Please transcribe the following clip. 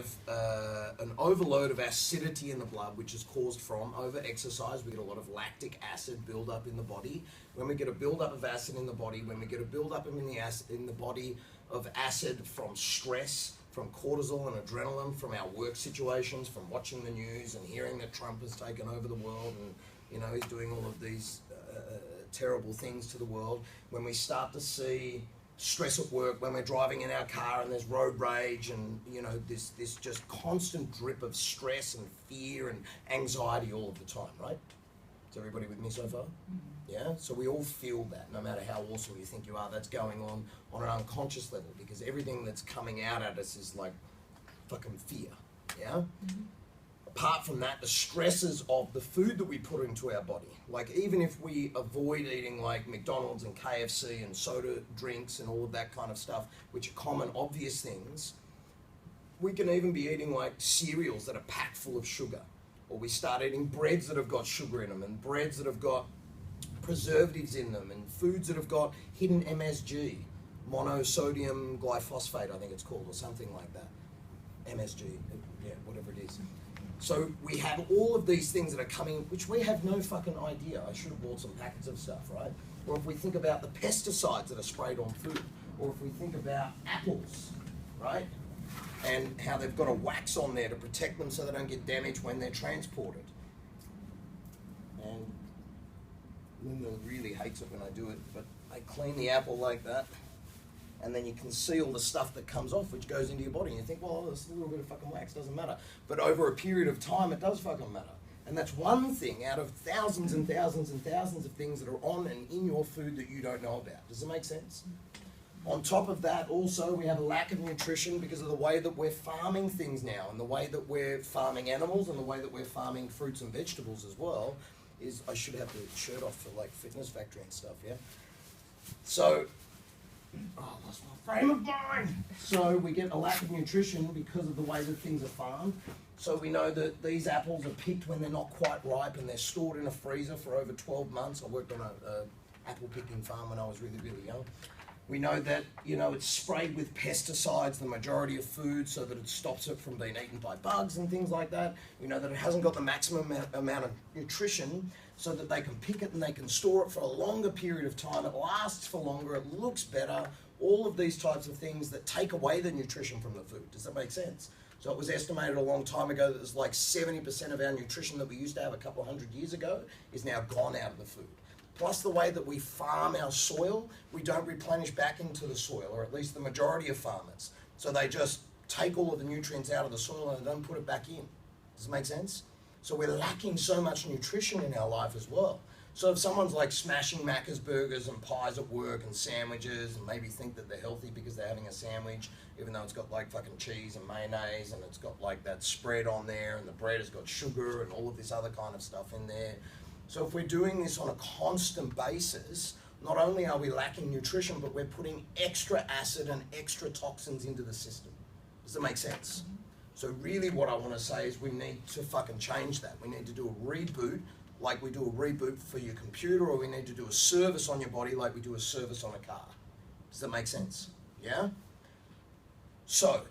have an overload of acidity in the blood, which is caused from over-exercise. We get a lot of lactic acid buildup in the body. When we get a buildup of acid in the body, when we get a buildup in the body of acid from stress, from cortisol and adrenaline, from our work situations, from watching the news and hearing that Trump has taken over the world and, you know, he's doing all of these terrible things to the world. When we start to see stress at work, when we're driving in our car and there's road rage and, you know, this just constant drip of stress and fear and anxiety all of the time, right? Is everybody with me so far? Yeah? So we all feel that, no matter how awesome you think you are, that's going on an unconscious level, because everything that's coming out at us is like fucking fear, yeah? Apart from that, the stresses of the food that we put into our body, like even if we avoid eating like McDonald's and KFC and soda drinks and all of that kind of stuff, which are common, obvious things, we can even be eating like cereals that are packed full of sugar. Or we start eating breads that have got sugar in them and breads that have got preservatives in them and foods that have got hidden MSG, monosodium glyphosate, I think it's called, or something like that. MSG, yeah, whatever it is. So we have all of these things that are coming, which we have no fucking idea. I should have bought some packets of stuff, right? Or if we think about the pesticides that are sprayed on food, or if we think about apples, right? And how they've got a wax on there to protect them so they don't get damaged when they're transported. And Linda really hates it when I do it, but I clean the apple like that, and then you can see all the stuff that comes off, which goes into your body, and you think, well, there's a little bit of fucking wax, doesn't matter. But over a period of time, it does fucking matter. And that's one thing out of thousands and thousands and thousands of things that are on and in your food that you don't know about. Does it make sense? On top of that, also, we have a lack of nutrition because of the way that we're farming things now, and the way that we're farming animals, and the way that we're farming fruits and vegetables as well. I should have the shirt off for like Fitness Factory and stuff, yeah? So, I lost my frame of mind. So we get a lack of nutrition because of the way that things are farmed. So we know that these apples are picked when they're not quite ripe and they're stored in a freezer for over 12 months. I worked on a apple picking farm when I was really, really young. We know that, you know, it's sprayed with pesticides, the majority of food, so that it stops it from being eaten by bugs and things like that. We know that it hasn't got the maximum amount of nutrition, so that they can pick it and they can store it for a longer period of time. It lasts for longer, it looks better, all of these types of things that take away the nutrition from the food. Does that make sense? So it was estimated a long time ago that there's like 70% of our nutrition that we used to have a couple of hundred years ago is now gone out of the food. Plus the way that we farm our soil, we don't replenish back into the soil, or at least the majority of farmers. So they just take all of the nutrients out of the soil and they don't put it back in. Does it make sense? So we're lacking so much nutrition in our life as well. So if someone's like smashing Macca's burgers and pies at work and sandwiches and maybe think that they're healthy because they're having a sandwich, even though it's got like fucking cheese and mayonnaise and it's got like that spread on there and the bread has got sugar and all of this other kind of stuff in there. So if we're doing this on a constant basis, not only are we lacking nutrition, but we're putting extra acid and extra toxins into the system. Does that make sense? So really what I want to say is we need to fucking change that. We need to do a reboot like we do a reboot for your computer, or we need to do a service on your body like we do a service on a car. Does that make sense? Yeah? So